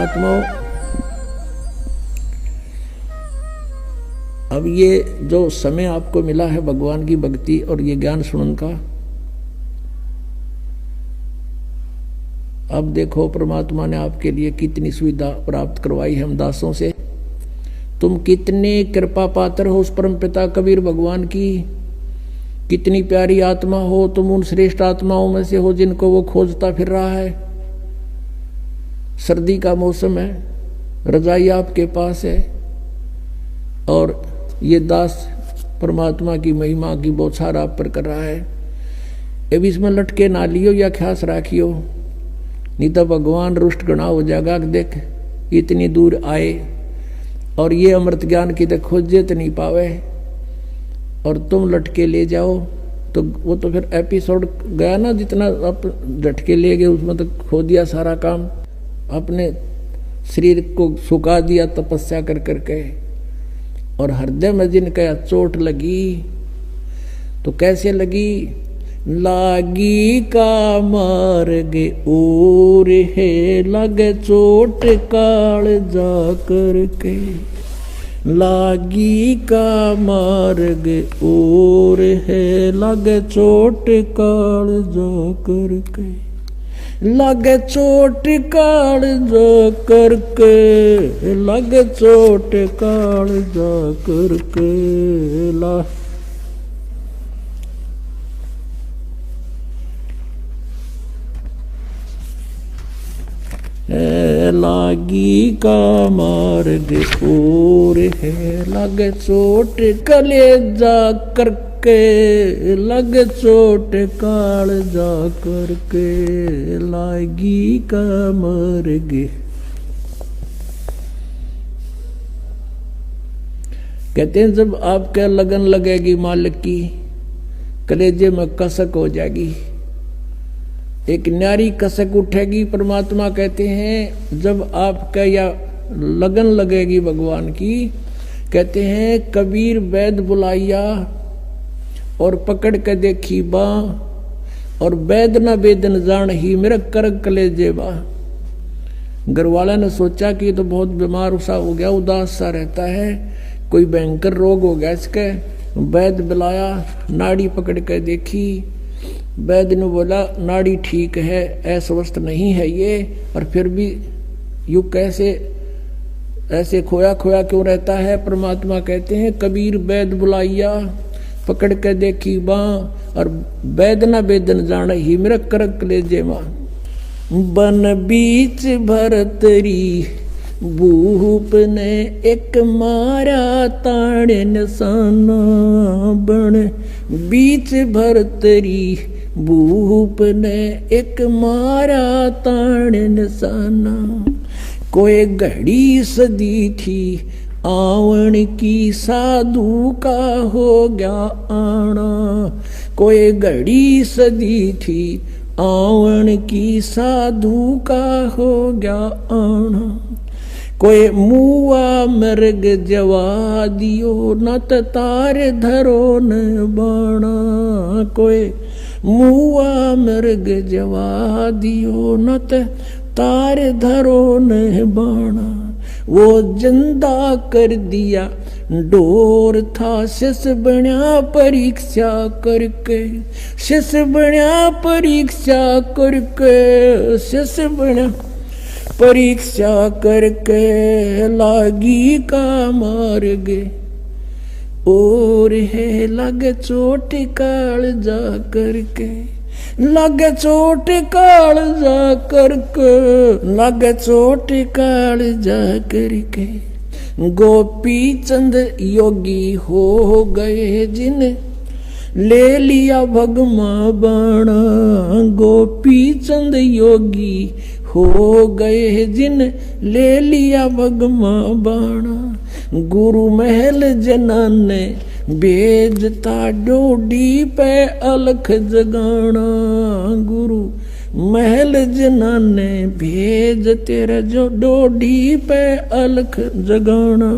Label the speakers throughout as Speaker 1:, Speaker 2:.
Speaker 1: महात्माओं, अब ये जो समय आपको मिला है भगवान की भक्ति और ये ज्ञान सुनने का, अब देखो परमात्मा ने आपके लिए कितनी सुविधा प्राप्त करवाई है हम दासों से। तुम कितने कृपा पात्र हो उस परम पिता कबीर भगवान की, कितनी प्यारी आत्मा हो तुम, उन श्रेष्ठ आत्माओं में से हो जिनको वो खोजता फिर रहा है। सर्दी का मौसम है, रजाई आपके पास है और ये दास परमात्मा की महिमा की बौछार आप पर कर रहा है। अब इसमें लटके ना लियो या ख्यास राखियो, नहीं तो भगवान रुष्ट गणा हो जाएगा। देख इतनी दूर आए और ये अमृत ज्ञान की तो खोजे तो नहीं पावे और तुम लटके ले जाओ, तो वो तो फिर एपिसोड गया ना। जितना आप झटके ले गए उसमें तो खो दिया सारा काम, अपने शरीर को सुखा दिया तपस्या कर करके। और हृदय में जिनका चोट लगी तो कैसे लगी? लागी का मार्ग और है लगे चोट काल जा करके, लागी का मार्ग और है लगे चोट काल जा करके, लगे चोट काल जा करके, लगे चोट काल जा करके। लागी का मार्ग और है लगे चोट कलेजा करके, लगे चोट काल जा करके, लागी का मार्ग। कहते हैं जब आपके लगन लगेगी मालिक की, कलेजे में कसक हो जाएगी, एक न्यारी कसक उठेगी। परमात्मा कहते हैं जब आपका या लगन लगेगी भगवान की, कहते हैं कबीर वैद बुलाइया और पकड़ के देखी बा, और वैद न वेदन जान ही मेरा करक कलेजे बा। घर वाला ने सोचा कि तो बहुत बीमार सा हो गया, उदास सा रहता है, कोई भयंकर रोग हो गया इसके। वैद बुलाया, नाड़ी पकड़ के देखी, वैद्य ने बोला नाड़ी ठीक है, अस्वस्थ नहीं है ये, और फिर भी यू कैसे ऐसे खोया खोया क्यों रहता है? परमात्मा कहते हैं कबीर वैद्य बुलाइया पकड़ के देखी बाँ, और वैद्य न वेदन जान ही मेरा करक ले जेमा। बन बीच भरतरी भूप ने एक मारा ताड़े निशाना, बन बीच भरतरी भूप ने एक मारा ताड़े निशाना। कोई घड़ी सदी थी आवन की, साधु का हो गया आना। कोई घड़ी सदी थी आवन की, साधु का हो गया आना। कोई मुआ मृग जवा दियो, नत तार धरो न बाणा। कोई मुआ मृग जवा दियो, नत तार धरो न बाणा। वो जिंदा कर दिया डोर था, शिष बन्या परीक्षा करके, शिष बन्या परीक्षा करके, शिष बन्या परीक्षा करके। लागी का मार्ग और है लगे चोट काल जा करके, लगे चोट काल जा करके, लगे चोट काल जा करके। गोपी चंद योगी हो गए जिन ले लिया भगमा बाणा। गोपी चंद योगी हो गए जिन ले लिया भगमा बाणा। गुरु महल जनान ने भेजता डोडी पे अलख जगाना। गुरु महल जनान ने भेज तेरा जो डोडी पे अलख जगाना।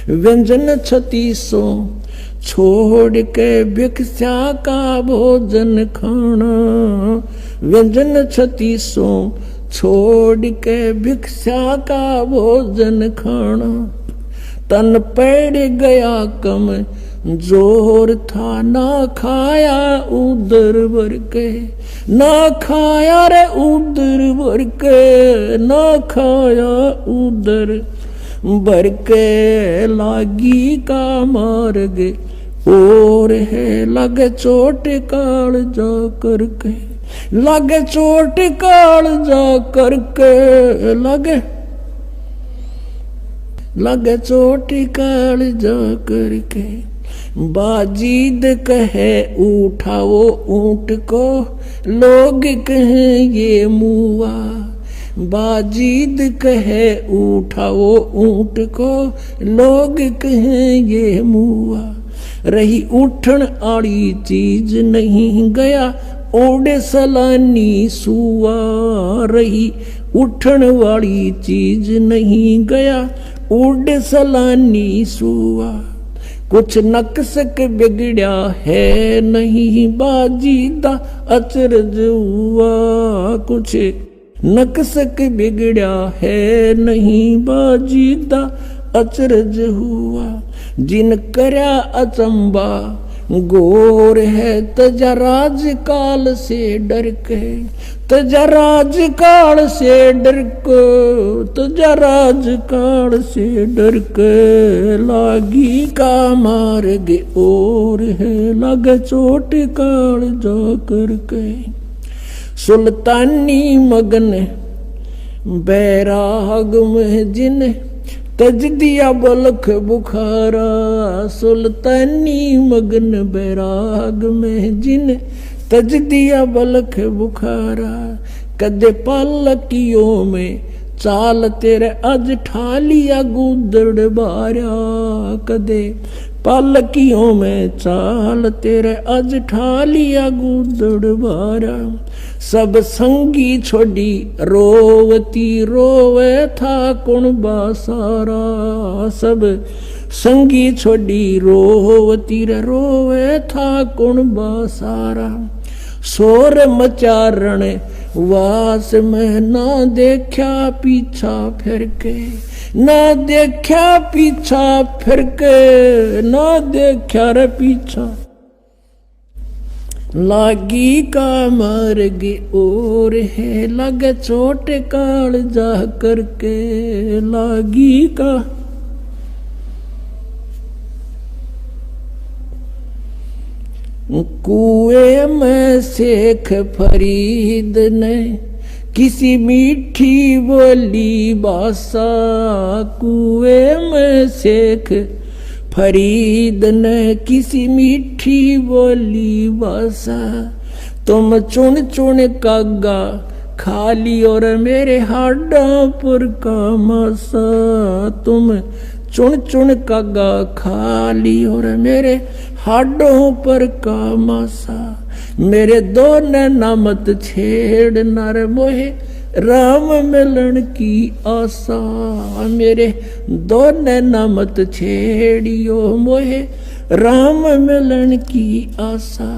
Speaker 1: व्यंजन 3600 छोड़ के भिक्षा का भोजन खाना। व्यंजन 3600 छोड़ के भिक्षा का भोजन खाना। तन पड़ गया कम जोर था, ना खाया उदर भर के, ना खाया रे उदर भर के, ना खाया उदर भर के। लागी का मार्ग और है लगे चोट काल जा करके, लगे चोट काल जा करके, लगे चोट काल जा करके। बाजीद कहे उठाओ ऊंट को, लोग कहें ये मुआ। बाजीद कहे उठाओ ऊंट को, लोग कहें ये मुआ। रही उठन आड़ी चीज नहीं गया ओडे सलानी सुआ। रही उठन वाली चीज नहीं गया ओडे सलानी सुआ। कुछ नक्सक बिगड़या है नहीं बाजीदा अचरज हुआ। कुछ नक्सक बिगड़या है नहीं बाजीदा अचरज हुआ। जिन करया अचंबा गोर है तजा राज काल से डर के, तजा राज काल से डर के, तजा राज काल से डर के। लागी का मार्ग और है लगे चोट काल जा करके। सुल्तानी मगन बैराग में जिन तज दिया बलख बुखारा। सुल्तानी मगन बैराग में जिन तज दिया बलख बुखारा। कदे पालकियों में चाल तेरे अज ठालिया गुदड़ बारा। कदे पालकियों में चाल तेरे अज ठालिया गुदड़ बारा। सब संगी छोड़ी रोवती रोवे था कुण बासारा। सब संगी छोड़ी रोवती रोवे था कुण बासारा। शोर मचारण वास में ना देखा पीछा फिर के, ना देखा पीछा फिर के, ना देखा रे पीछा। लागी का मार्ग और है लगे चोट काल जा करके। लागी का कुएं में शेख फरीद ने किसी मीठी बोली बासा। कुएं में शेख फरीद ने किसी मीठी बोली बासा। तुम चुन चुन कागा खाली और मेरे हाडों पर का मासा। तुम चुन चुन कागा खाली और मेरे हाडों पर का मासा। मेरे दो नैना मत छेड़ नर मोहे राम मिलन की आशा। मेरे दो नैना मत छेड़ियो मोहे राम मिलन की आशा।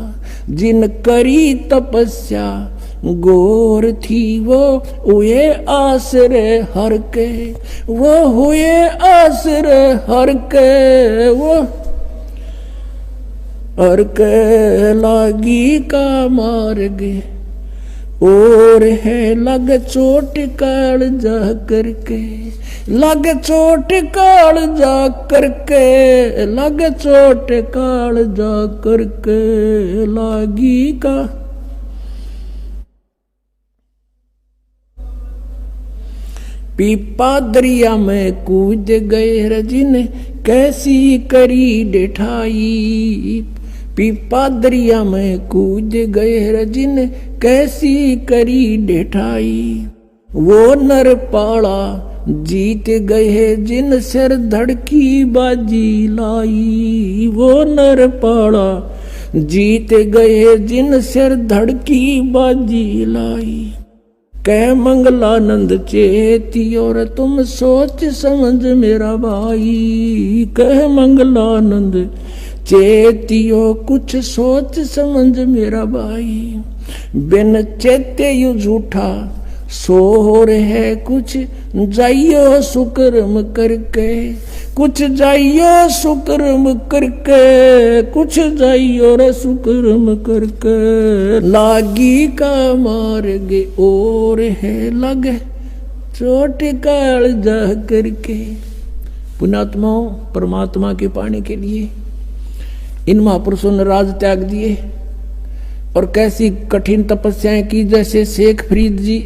Speaker 1: जिन करी तपस्या गोर थी वो हुए आसरे हर के, वो हुए आसरे हर के, वो हर के। लागी का मार्ग और है लग चोट काल जा करके, लग चोट काल जा करके, लग चोट काल जा करके। लागी का पीपा दरिया में कूद गए रजिन कैसी करी डिठाई। पीपा दरिया में कूद गए रजिन कैसी करी डिठाई। वो नर पाड़ा जीत गए जिन सिर धड़की बाजी लाई। वो नर पाड़ा जीत गए जिन सिर धड़की बाजी लाई। कह मंगलानंद चेती और तुम सोच समझ मेरा भाई। कह मंगलानंद चेतियो कुछ सोच समझ मेरा भाई। बिन चेते यू झूठा सोर है कुछ जाइयो सुकर्म करके, कुछ जाइयो सुकर्म करके, कुछ जाइयो रे सुकर्म करके, लागी का मार्ग और है लगे चोट काल जा करके। पुण्यात्माओं, परमात्मा के पाने के लिए इन महापुरुषों ने राज त्याग दिए और कैसी कठिन तपस्याएं की। जैसे शेख फरीद जी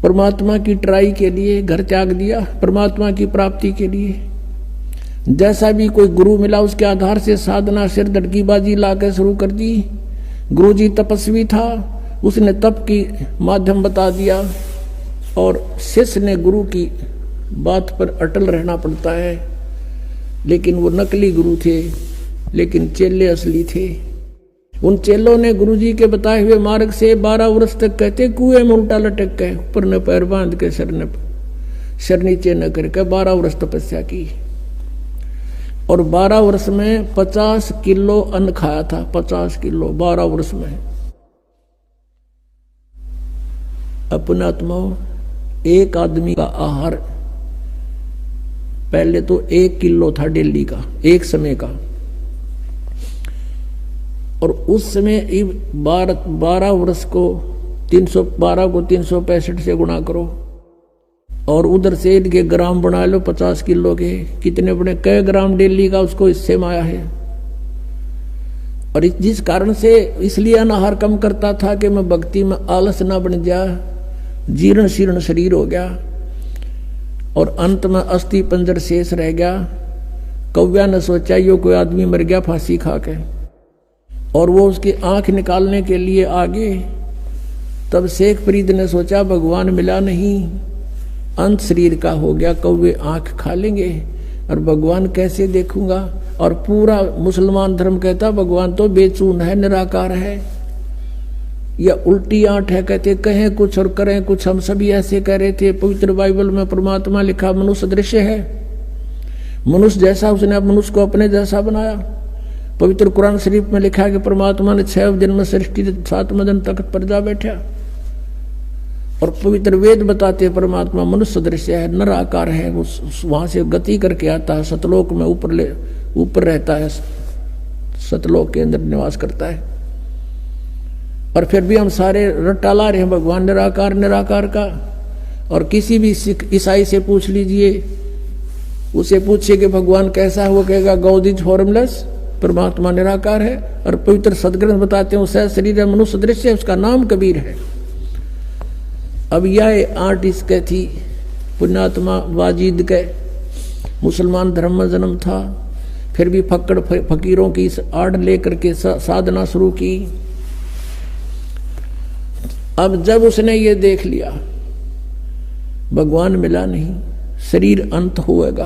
Speaker 1: परमात्मा की ट्राई के लिए घर त्याग दिया, परमात्मा की प्राप्ति के लिए। जैसा भी कोई गुरु मिला उसके आधार से साधना सिर धड़कीबाजी लाकर शुरू कर दी। गुरु जी तपस्वी था, उसने तप की माध्यम बता दिया और शिष्य ने गुरु की बात पर अटल रहना पड़ता है। लेकिन वो नकली गुरु थे, लेकिन चेले असली थे। उन चेलों ने गुरुजी के बताए हुए मार्ग से 12 वर्ष तक कहते कुएं में उल्टा लटक के ऊपर न पैर बांध के सर नीचे न करके 12 वर्ष तपस्या की। और 12 वर्ष में 50 किलो अन्न खाया था, 50 किलो 12 वर्ष में। अपनात्माओं, एक आदमी का आहार पहले तो 1 किलो था डेली का, एक समय का। और उस समय 12 वर्ष को 312 को 365 से गुणा करो और उधर से इनके ग्राम बना लो 50 किलो के, कितने बड़े कई ग्राम डेली का उसको इससे माया है। और जिस कारण से इसलिए अनाहार कम करता था कि मैं भक्ति में आलस ना बन जा, जीर्ण शीर्ण शरीर हो गया और अंत में अस्थि पंजर शेष रह गया। कौव्या ने सोचा यो कोई आदमी मर गया फांसी खा के, और वो उसकी आंख निकालने के लिए आगे। तब शेख फरीद ने सोचा भगवान मिला नहीं, अंत शरीर का हो गया, कौवे आंख खा लेंगे और भगवान कैसे देखूंगा। और पूरा मुसलमान धर्म कहता भगवान तो बेचून है, निराकार है, या उल्टी आंट है। कहते कहें कुछ और करें कुछ, हम सभी ऐसे कह रहे थे। पवित्र बाइबल में परमात्मा लिखा मनुष्य दृश्य है, मनुष्य जैसा उसने मनुष्य को अपने जैसा बनाया। पवित्र कुरान शरीफ में लिखा है कि परमात्मा ने 6 दिन में सृष्टि 7वें दिन तख्त पर जा बैठा। और पवित्र वेद बताते परमात्मा मनुष्य दृश्य है, निराकार है, वो वहां से गति करके आता है, सतलोक में ऊपर रहता है, सतलोक के अंदर निवास करता है। और फिर भी हम सारे रट्टा ला रहे हैं भगवान निराकार निराकार का। और किसी भी सिख ईसाई से पूछ लीजिए, उसे पूछिए कि भगवान कैसा है, वो कहेगा गॉड इज फॉर्मलेस, परमात्मा निराकार है। और पवित्र सदग्रंथ बताते हैं उसका शरीर है, मनुष्य दृश्य है, उसका नाम कबीर है। अब यह आंट इसके थी पुण्यात्मा वाजिद के, मुसलमान धर्म में जन्म था, फिर भी फक्कड़ फकीरों की आड़ लेकर के साधना शुरू की। अब जब उसने ये देख लिया भगवान मिला नहीं, शरीर अंत होएगा,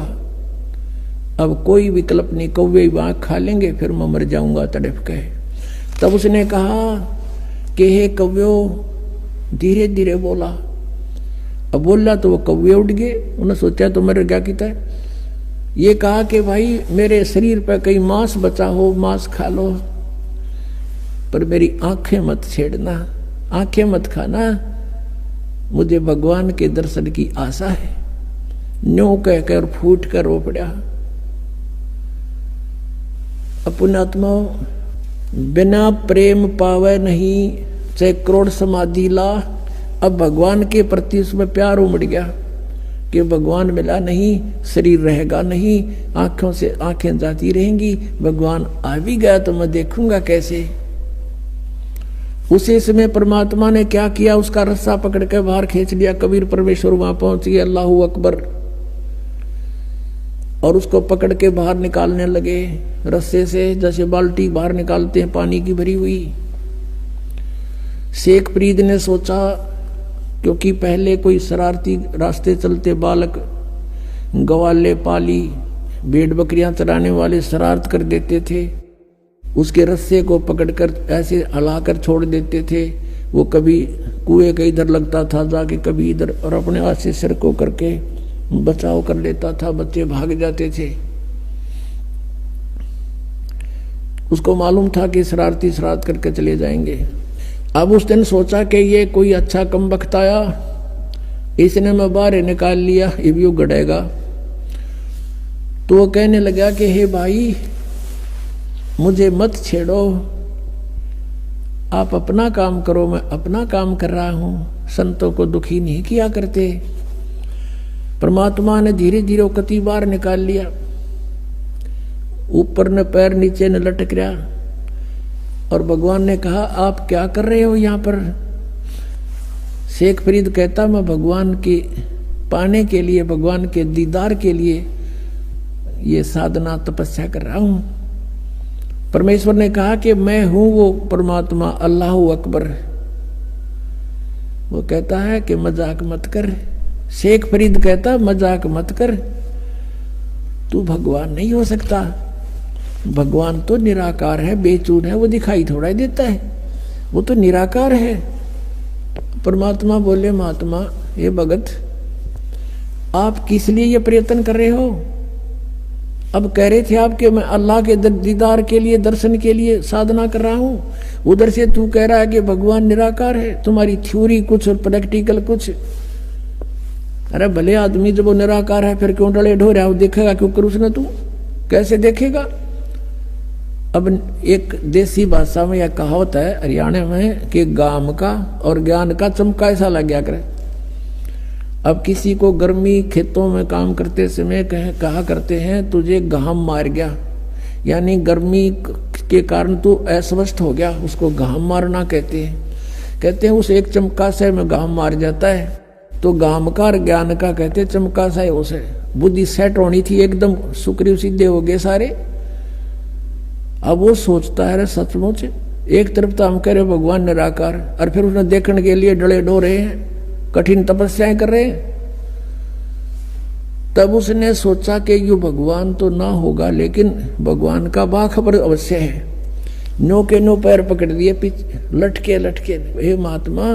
Speaker 1: अब कोई विकल्प नहीं, कौवे आंख खा लेंगे, फिर मैं मर जाऊंगा तड़प के। तब उसने कहा कि हे कौव्यो, धीरे धीरे बोला। अब बोला तो वो कौवे उड़ गए, उन्हें सोचा तो मर गया किता है। ये कहा कि भाई मेरे शरीर पर कहीं मांस बचा हो, मांस खा लो, पर मेरी आंखें मत छेड़ना, आंखें मत खाना, मुझे भगवान के दर्शन की आशा है। न्यों कहकर फूट कर रो पड़ा। पुण्यात्मा, बिना प्रेम पावे नहीं, चाहे करोड़ समाधि ला। अब भगवान के प्रति उसमें प्यार उमड़ गया कि भगवान मिला नहीं, शरीर रहेगा नहीं, आंखों से आंखें जाती रहेंगी, भगवान आ भी गया तो मैं देखूंगा कैसे। उसी समय परमात्मा ने क्या किया, उसका रस्सा पकड़ के बाहर खींच लिया। कबीर परमेश्वर वहां पहुंच गए, अल्लाहू अकबर, और उसको पकड़ के बाहर निकालने लगे रस्से से, जैसे बाल्टी बाहर निकालते हैं पानी की भरी हुई। शेख फरीद ने सोचा, क्योंकि पहले कोई शरारती रास्ते चलते बालक, गवाले पाली, भेड़ बकरियां चराने वाले शरारत कर देते थे, उसके रस्से को पकड़कर ऐसे हिलाकर छोड़ देते थे। वो कभी कुएं के इधर लगता था जाके, कभी इधर, और अपने हाथ से सिर को करके बचाव कर लेता था, बच्चे भाग जाते थे। उसको मालूम था कि शरारती शरारत करके चले जाएंगे। अब उस दिन सोचा कि ये कोई अच्छा कम वक्त आया, इसने मैं बाहर निकाल लिया, ये भी गड़ेगा। तो वो कहने लगा कि हे भाई मुझे मत छेड़ो, आप अपना काम करो, मैं अपना काम कर रहा हूं, संतों को दुखी नहीं किया करते। परमात्मा ने धीरे धीरे कति बार निकाल लिया, ऊपर न पैर नीचे न लटक रहा। और भगवान ने कहा आप क्या कर रहे हो यहाँ पर? शेख फरीद कहता मैं भगवान के पाने के लिए, भगवान के दीदार के लिए ये साधना तपस्या कर रहा हूं। परमेश्वर ने कहा कि मैं हूं वो परमात्मा, अल्लाह अकबर। वो कहता है कि मजाक मत कर। शेख फरीद कहता मजाक मत कर, तू भगवान नहीं हो सकता। भगवान तो निराकार है, बेचून है, वो दिखाई थोड़ा ही देता है, वो तो निराकार है। परमात्मा बोले महात्मा ये भगत आप किस लिए ये प्रयत्न कर रहे हो? अब कह रहे थे आप कि मैं अल्लाह के दीदार के लिए, दर्शन के लिए साधना कर रहा हूं, उधर से तू कह रहा है कि भगवान निराकार है। तुम्हारी थ्योरी कुछ और प्रैक्टिकल कुछ। अरे भले आदमी जब वो निराकार है फिर क्यों डले ढो रहा है? वो देखेगा क्यों कर उसने? तू कैसे देखेगा? अब एक देसी भाषा में यह कहावत है हरियाणा में कि गाम का और ज्ञान का चमका ऐसा लग गया करे। अब किसी को गर्मी खेतों में काम करते समय कहा करते हैं तुझे घाम मार गया, यानी गर्मी के कारण तू अस्वस्थ हो गया, उसको घाम मारना कहते हैं। कहते हैं उस एक चमका से में घाम मार जाता है। तो घाम का और ज्ञान का कहते चमका सा है, उसे बुद्धि सेट होनी थी, एकदम सुक्रिय सीधे हो गए सारे। अब वो सोचता है सचमुच एक तरफ तो हम कह रहे भगवान निराकार, और फिर उसने देखने के लिए डले डो रहे हैं, कठिन तपस्याएं कर रहे हैं। तब उसने सोचा कि यू भगवान तो ना होगा, लेकिन भगवान का बाखबर अवश्य है। नो के नो पैर पकड़ दिए, लटके लटके, हे महात्मा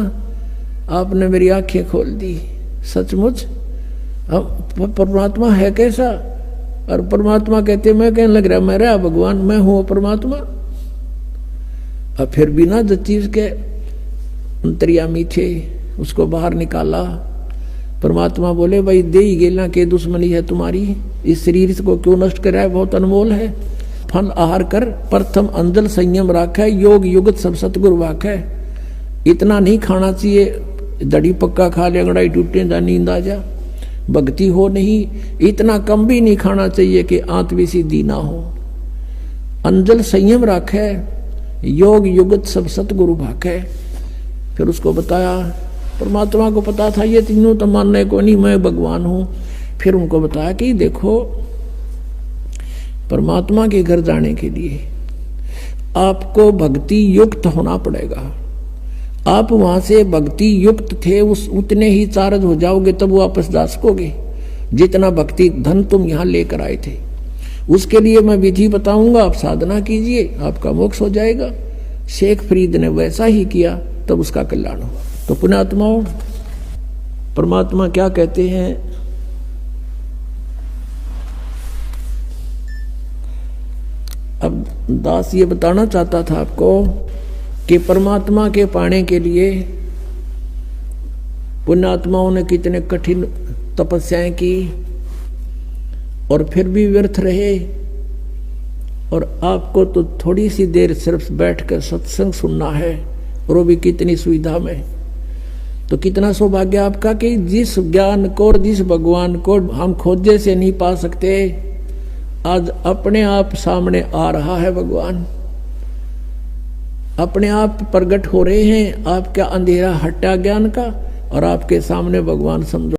Speaker 1: आपने मेरी आंखें खोल दी, सचमुच अब परमात्मा है कैसा? और परमात्मा कहते मैं कहने लग रहा मैं रहा भगवान, मैं हूं परमात्मा। अब फिर बिना चीज के अंतर्यामी थे, उसको बाहर निकाला। परमात्मा बोले भाई दे ही गेला के दुश्मनी है तुम्हारी, इस शरीर को क्यों नष्ट कर रहा है? बहुत अनमोल है। फल आहार कर, प्रथम अंजल संयम राख है, योग युगत सब सतगुरु वाक है। इतना नहीं खाना चाहिए, दड़ी पक्का खा ले अंगड़ाई टूटे जा नींद आ जा, भक्ति हो नहीं। इतना कम भी नहीं खाना चाहिए कि आंत सीधी ना हो। अंजल संयम राखे, योग युगत सब सतगुरु भाखे। फिर उसको बताया, परमात्मा को पता था ये तीनों तो मानने को नहीं, मैं भगवान हूं। फिर उनको बताया कि देखो परमात्मा के घर जाने के लिए आपको भक्ति युक्त होना पड़ेगा। आप वहां से भक्ति युक्त थे, उस उतने ही चार्ज हो जाओगे तब वापस जा सकोगे जितना भक्ति धन तुम यहां लेकर आए थे। उसके लिए मैं विधि बताऊंगा, आप साधना कीजिए, आपका मोक्ष हो जाएगा। शेख फरीद ने वैसा ही किया, तब उसका कल्याण हुआ। तो पुण्यात्माओं, परमात्मा क्या कहते हैं? अब दास ये बताना चाहता था आपको कि परमात्मा के पाने के लिए पुण्यात्माओं ने कितने कठिन तपस्याएं की और फिर भी व्यर्थ रहे। और आपको तो थोड़ी सी देर सिर्फ बैठकर सत्संग सुनना है, और वो भी कितनी सुविधा में। तो कितना सौभाग्य आपका कि जिस ज्ञान को और जिस भगवान को हम खोजे से नहीं पा सकते, आज अपने आप सामने आ रहा है भगवान, अपने आप प्रकट हो रहे हैं। आपका अंधेरा हटा ज्ञान का, और आपके सामने भगवान समझो।